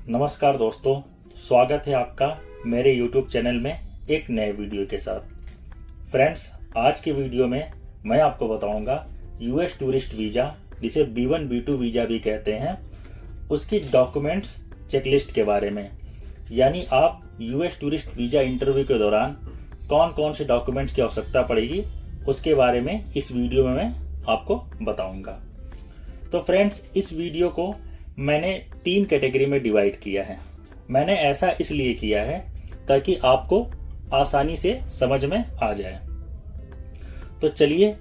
नमस्कार दोस्तों, स्वागत है आपका मेरे YouTube चैनल में एक नए वीडियो के साथ। फ्रेंड्स, आज की वीडियो में मैं आपको बताऊंगा यूएस टूरिस्ट वीज़ा, जिसे B1 B2 वीज़ा भी कहते हैं, उसकी डॉक्यूमेंट्स चेकलिस्ट के बारे में। यानी आप यूएस टूरिस्ट वीज़ा इंटरव्यू के दौरान कौन कौन से डॉक्यूमेंट्स की आवश्यकता पड़ेगी, उसके बारे में इस वीडियो में मैं आपको बताऊंगा। तो फ्रेंड्स, इस वीडियो को मैंने 3 कैटेगरी में डिवाइड किया है। मैंने ऐसा इसलिए किया है ताकि आपको आसानी से समझ में आ जाए। तो चलिए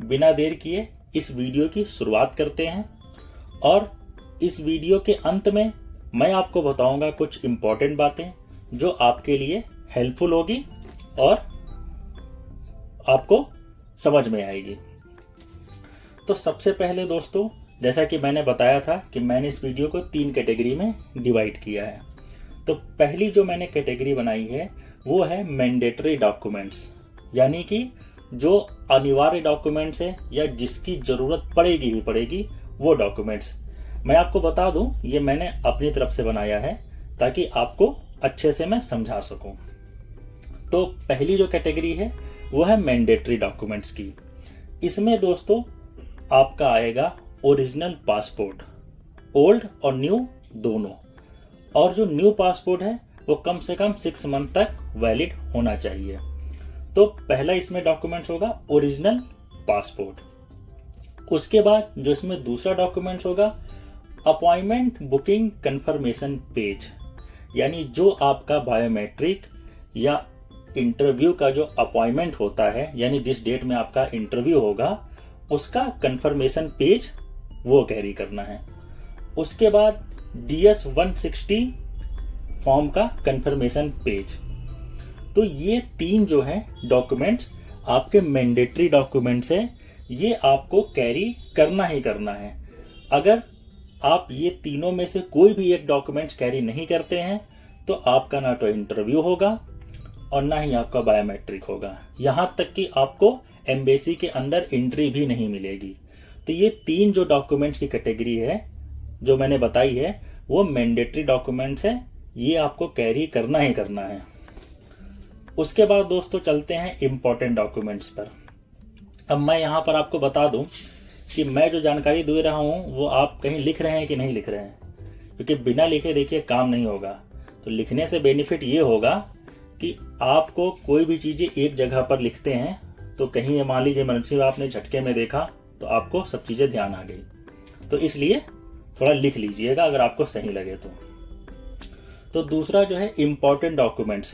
बिना देर किए इस वीडियो की शुरुआत करते हैं और इस वीडियो के अंत में मैं आपको बताऊंगा कुछ इम्पोर्टेंट बातें जो आपके लिए हेल्पफुल होगी और आपको समझ में आएगी। तो सबसे पहले दोस्तों, जैसा कि मैंने बताया था कि मैंने इस वीडियो को 3 कैटेगरी में डिवाइड किया है। तो पहली जो मैंने कैटेगरी बनाई है वो है मैंडेटरी डॉक्यूमेंट्स, यानी कि जो अनिवार्य डॉक्यूमेंट्स है या जिसकी ज़रूरत पड़ेगी ही पड़ेगी वो डॉक्यूमेंट्स। मैं आपको बता दूं, ये मैंने अपनी तरफ से बनाया है ताकि आपको अच्छे से मैं समझा सकूं। तो पहली जो कैटेगरी है वो है मैंडेटरी डॉक्यूमेंट्स की। इसमें दोस्तों आपका आएगा ओरिजिनल पासपोर्ट, ओल्ड और न्यू दोनों। और जो न्यू पासपोर्ट है वो कम से कम 6 मंथ तक वैलिड होना चाहिए। तो पहला इसमें डॉक्यूमेंट्स होगा ओरिजिनल पासपोर्ट। उसके बाद जो इसमें दूसरा डॉक्यूमेंट्स होगा अपॉइंटमेंट बुकिंग कंफर्मेशन पेज, यानी जो आपका बायोमेट्रिक या इंटरव्यू का जो अपॉइंटमेंट होता है, यानी जिस डेट में आपका इंटरव्यू होगा उसका कंफर्मेशन पेज वो कैरी करना है। उसके बाद DS 160 फॉर्म का कंफर्मेशन पेज। तो ये 3 जो हैं डॉक्यूमेंट्स आपके मैंडेटरी डॉक्यूमेंट्स हैं, ये आपको कैरी करना ही करना है। अगर आप ये तीनों में से कोई भी एक डॉक्यूमेंट्स कैरी नहीं करते हैं तो आपका ना तो इंटरव्यू होगा और ना ही आपका बायोमेट्रिक होगा, यहाँ तक कि आपको एम्बेसी के अंदर एंट्री भी नहीं मिलेगी। तो ये 3 जो डॉक्यूमेंट्स की कैटेगरी है जो मैंने बताई है वो मैंडेटरी डॉक्यूमेंट्स है, ये आपको कैरी करना ही करना है। उसके बाद दोस्तों चलते हैं इम्पोर्टेंट डॉक्यूमेंट्स पर। अब मैं यहाँ पर आपको बता दूं कि मैं जो जानकारी दे रहा हूँ वो आप कहीं लिख रहे हैं कि नहीं लिख रहे हैं, क्योंकि बिना लिखे देखिए काम नहीं होगा। तो लिखने से बेनिफिट ये होगा कि आपको कोई भी चीज़ें एक जगह पर लिखते हैं तो कहीं मान लीजिए इमरजेंसी आपने झटके में देखा तो आपको सब चीज़ें ध्यान आ गई। तो इसलिए थोड़ा लिख लीजिएगा अगर आपको सही लगे तो दूसरा जो है इम्पोर्टेंट डॉक्यूमेंट्स।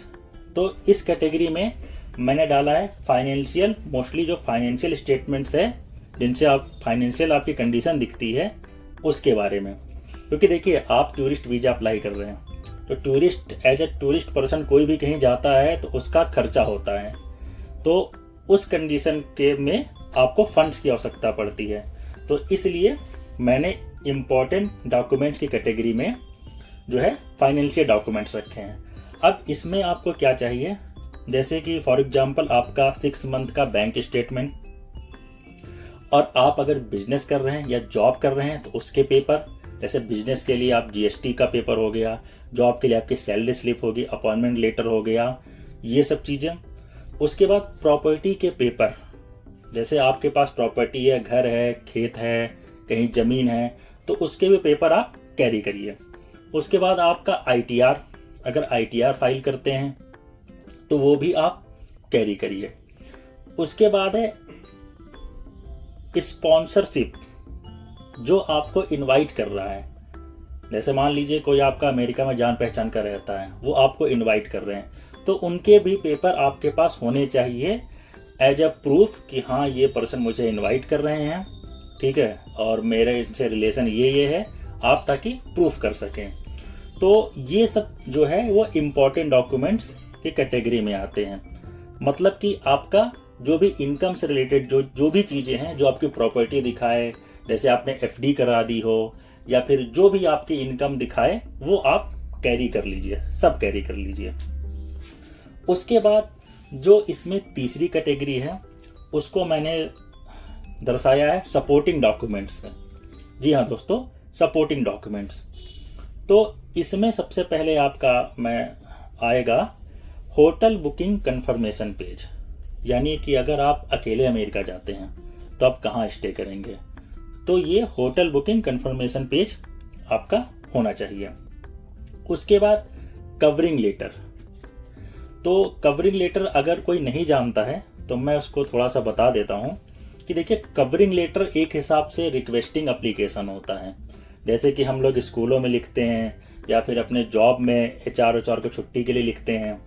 तो इस कैटेगरी में मैंने डाला है फाइनेंशियल, मोस्टली जो फाइनेंशियल स्टेटमेंट्स है जिनसे आप फाइनेंशियल आपकी कंडीशन दिखती है उसके बारे में। क्योंकि देखिए आप टूरिस्ट वीज़ा अप्लाई कर रहे हैं तो tourist as a tourist person कोई भी कहीं जाता है तो उसका खर्चा होता है। तो उस कंडीशन के में आपको फंड्स की आवश्यकता पड़ती है। तो इसलिए मैंने इम्पोर्टेंट डॉक्यूमेंट्स की कैटेगरी में जो है फाइनेंशियल डॉक्यूमेंट्स रखे हैं। अब इसमें आपको क्या चाहिए, जैसे कि फॉर एग्जांपल आपका 6 मंथ का बैंक स्टेटमेंट, और आप अगर बिजनेस कर रहे हैं या जॉब कर रहे हैं तो उसके पेपर, जैसे बिजनेस के लिए आप GST का पेपर हो गया, जॉब के लिए आपकी सैलरी स्लिप होगी, अपॉइंटमेंट लेटर हो गया, ये सब चीज़ें। उसके बाद प्रॉपर्टी के पेपर, जैसे आपके पास प्रॉपर्टी है, घर है, खेत है, कहीं ज़मीन है, तो उसके भी पेपर आप कैरी करिए। उसके बाद आपका ITR, अगर ITR फाइल करते हैं तो वो भी आप कैरी करिए। उसके बाद है स्पॉन्सरशिप, जो आपको इनवाइट कर रहा है। जैसे मान लीजिए कोई आपका अमेरिका में जान पहचान का रहता है, वो आपको इनवाइट कर रहे हैं, तो उनके भी पेपर आपके पास होने चाहिए एज अ प्रूफ कि हाँ ये पर्सन मुझे इनवाइट कर रहे हैं, ठीक है, और मेरे इनसे रिलेशन ये है, आप ताकि प्रूफ कर सकें। तो ये सब जो है वो इम्पोर्टेंट डॉक्यूमेंट्स की कैटेगरी में आते हैं। मतलब कि आपका जो भी इनकम से रिलेटेड जो भी चीज़ें हैं, जो आपकी प्रॉपर्टी दिखाए, जैसे आपने FD करा दी हो या फिर जो भी आपकी इनकम दिखाए, वो आप कैरी कर लीजिए, सब कैरी कर लीजिए। उसके बाद जो इसमें तीसरी कैटेगरी है उसको मैंने दर्शाया है सपोर्टिंग डॉक्यूमेंट्स। जी हाँ दोस्तों, सपोर्टिंग डॉक्यूमेंट्स। तो इसमें सबसे पहले आपका आएगा होटल बुकिंग कंफर्मेशन पेज, यानी कि अगर आप अकेले अमेरिका जाते हैं तो आप कहाँ स्टे करेंगे, तो ये होटल बुकिंग कंफर्मेशन पेज आपका होना चाहिए। उसके बाद कवरिंग लेटर। तो कवरिंग लेटर अगर कोई नहीं जानता है तो मैं उसको थोड़ा सा बता देता हूँ कि देखिए, कवरिंग लेटर एक हिसाब से रिक्वेस्टिंग एप्लीकेशन होता है। जैसे कि हम लोग स्कूलों में लिखते हैं या फिर अपने जॉब में HR को छुट्टी के लिए लिखते हैं,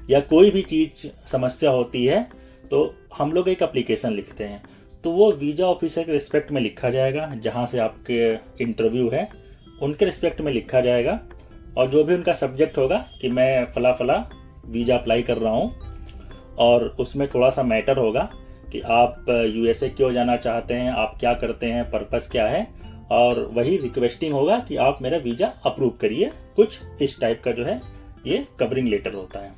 या कोई भी चीज़ समस्या होती है तो हम लोग एक एप्लीकेशन लिखते हैं। तो वो वीज़ा ऑफिसर के रिस्पेक्ट में लिखा जाएगा, जहाँ से आपके इंटरव्यू है उनके रिस्पेक्ट में लिखा जाएगा, और जो भी उनका सब्जेक्ट होगा कि मैं फला फला वीज़ा अप्लाई कर रहा हूँ, और उसमें थोड़ा सा मैटर होगा कि आप USA क्यों जाना चाहते हैं, आप क्या करते हैं, पर्पस क्या है, और वही रिक्वेस्टिंग होगा कि आप मेरा वीज़ा अप्रूव करिए। कुछ इस टाइप का जो है ये कवरिंग लेटर होता है।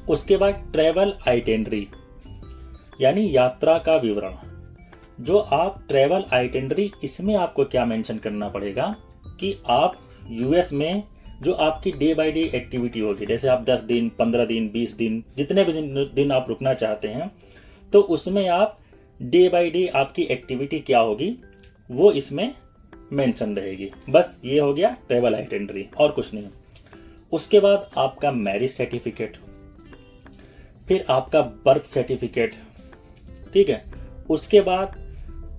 उसके बाद ट्रैवल आइटेनरी, यानी यात्रा का विवरण। जो आप ट्रैवल आइटेनरी, इसमें आपको क्या मेंशन करना पड़ेगा कि आप US में जो आपकी डे बाय डे एक्टिविटी होगी, जैसे आप 10 दिन, 15 दिन, 20 दिन, जितने भी दिन आप रुकना चाहते हैं, तो उसमें आप डे बाय डे आपकी एक्टिविटी क्या होगी वो इसमें मेंशन रहेगी। बस ये हो गया ट्रैवल आइटेनरी, और कुछ नहीं। उसके बाद आपका मैरिज सर्टिफिकेट, फिर आपका बर्थ सर्टिफिकेट, ठीक है। उसके बाद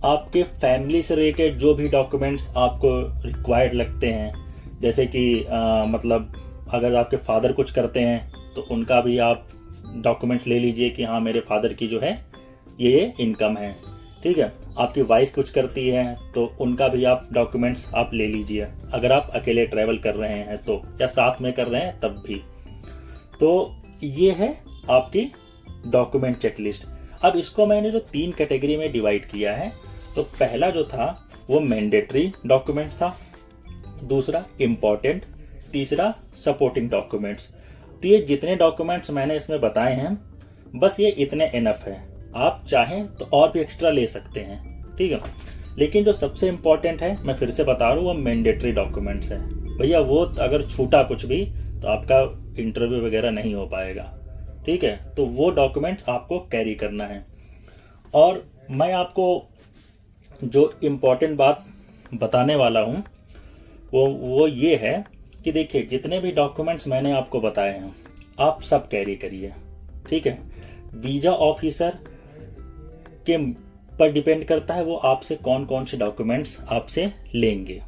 आपके फैमिली से रिलेटेड जो भी डॉक्यूमेंट्स आपको रिक्वायर्ड लगते हैं, जैसे कि मतलब अगर आपके फादर कुछ करते हैं तो उनका भी आप डॉक्यूमेंट्स ले लीजिए कि हाँ मेरे फादर की जो है ये इनकम है, ठीक है। आपकी वाइफ कुछ करती है तो उनका भी आप डॉक्यूमेंट्स आप ले लीजिए, अगर आप अकेले ट्रैवल कर रहे हैं तो, या साथ में कर रहे हैं तब भी। तो ये है आपकी डॉक्यूमेंट चेकलिस्ट। अब इसको मैंने जो 3 कैटेगरी में डिवाइड किया है, तो पहला जो था वो मैंडेटरी डॉक्यूमेंट्स था, दूसरा इम्पॉर्टेंट, तीसरा सपोर्टिंग डॉक्यूमेंट्स। तो ये जितने डॉक्यूमेंट्स मैंने इसमें बताए हैं, बस ये इतने इनफ है। आप चाहें तो और भी एक्स्ट्रा ले सकते हैं, ठीक है। लेकिन जो सबसे इम्पॉर्टेंट है, मैं फिर से बता रहा हूँ, वो मैंडेटरी डॉक्यूमेंट्स है। भैया वो अगर छूटा कुछ भी तो आपका इंटरव्यू वगैरह नहीं हो पाएगा, ठीक है। तो वो डॉक्यूमेंट आपको कैरी करना है। और मैं आपको जो इम्पोर्टेंट बात बताने वाला हूँ वो ये है कि देखिए, जितने भी डॉक्यूमेंट्स मैंने आपको बताए हैं आप सब कैरी करिए, ठीक है। वीज़ा ऑफिसर के पर डिपेंड करता है वो आपसे कौन कौन से डॉक्यूमेंट्स आपसे लेंगे।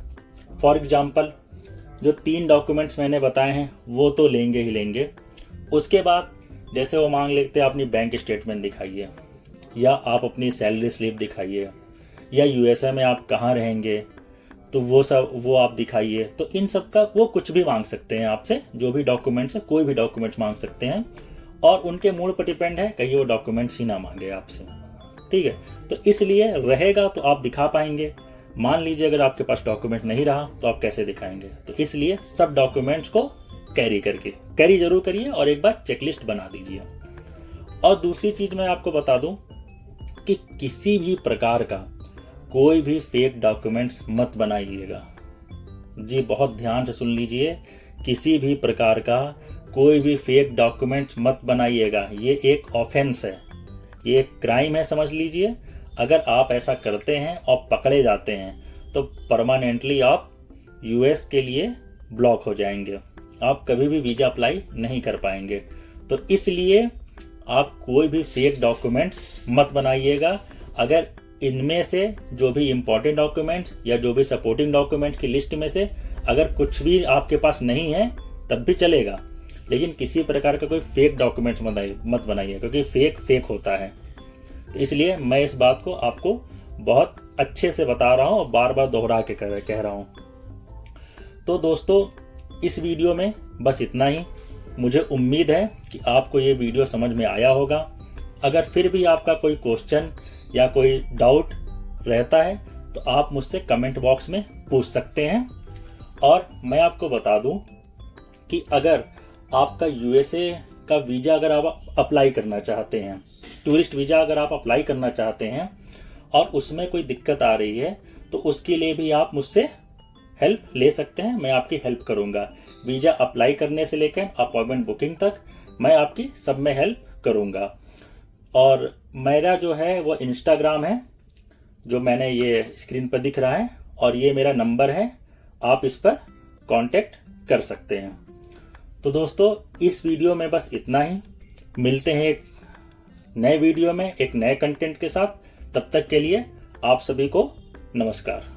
फॉर एग्जांपल जो 3 डॉक्यूमेंट्स मैंने बताए हैं वो तो लेंगे ही लेंगे। उसके बाद जैसे वो मांग लेते हैं अपनी बैंक स्टेटमेंट दिखाइए, या आप अपनी सैलरी स्लिप दिखाइए, या USA में आप कहाँ रहेंगे तो वो सब वो आप दिखाइए। तो इन सब का वो कुछ भी मांग सकते हैं आपसे, जो भी डॉक्यूमेंट्स है कोई भी डॉक्यूमेंट्स मांग सकते हैं, और उनके मूड पर डिपेंड है, कहीं वो डॉक्यूमेंट्स ही ना मांगे आपसे, ठीक है। तो इसलिए रहेगा तो आप दिखा पाएंगे। मान लीजिए अगर आपके पास डॉक्यूमेंट नहीं रहा तो आप कैसे दिखाएंगे। तो इसलिए सब डॉक्यूमेंट्स को कैरी जरूर करिए और एक बार चेकलिस्ट बना दीजिए। और दूसरी चीज मैं आपको बता दूं कि किसी भी प्रकार का कोई भी फेक डॉक्यूमेंट्स मत बनाइएगा। जी बहुत ध्यान से सुन लीजिए, किसी भी प्रकार का कोई भी फेक डॉक्यूमेंट्स मत बनाइएगा। ये एक ऑफेंस है, ये एक क्राइम है, समझ लीजिए। अगर आप ऐसा करते हैं और पकड़े जाते हैं तो परमानेंटली आप US के लिए ब्लॉक हो जाएंगे, आप कभी भी वीज़ा अप्लाई नहीं कर पाएंगे। तो इसलिए आप कोई भी फेक डॉक्यूमेंट्स मत बनाइएगा। अगर इनमें से जो भी इम्पोर्टेंट डॉक्यूमेंट्स या जो भी सपोर्टिंग डॉक्यूमेंट्स की लिस्ट में से अगर कुछ भी आपके पास नहीं है तब भी चलेगा, लेकिन किसी प्रकार का कोई फेक डॉक्यूमेंट्स मत बनाइए, क्योंकि फेक होता है। तो इसलिए मैं इस बात को आपको बहुत अच्छे से बता रहा हूँ और बार बार दोहरा के कह रहा हूँ। तो दोस्तों इस वीडियो में बस इतना ही। मुझे उम्मीद है कि आपको ये वीडियो समझ में आया होगा। अगर फिर भी आपका कोई क्वेश्चन या कोई डाउट रहता है तो आप मुझसे कमेंट बॉक्स में पूछ सकते हैं। और मैं आपको बता दूं कि अगर आपका USA का वीज़ा अगर आप अप्लाई करना चाहते हैं, टूरिस्ट वीज़ा अगर आप अप्लाई करना चाहते हैं और उसमें कोई दिक्कत आ रही है, तो उसके लिए भी आप मुझसे हेल्प ले सकते हैं, मैं आपकी हेल्प करूंगा। वीज़ा अप्लाई करने से लेकर अपॉइंटमेंट बुकिंग तक मैं आपकी सब में हेल्प करूंगा। और मेरा जो है वो इंस्टाग्राम है, जो मैंने ये स्क्रीन पर दिख रहा है, और ये मेरा नंबर है, आप इस पर कांटेक्ट कर सकते हैं। तो दोस्तों, इस वीडियो में बस इतना ही। मिलते हैं एक नए वीडियो में एक नए कंटेंट के साथ। तब तक के लिए आप सभी को नमस्कार।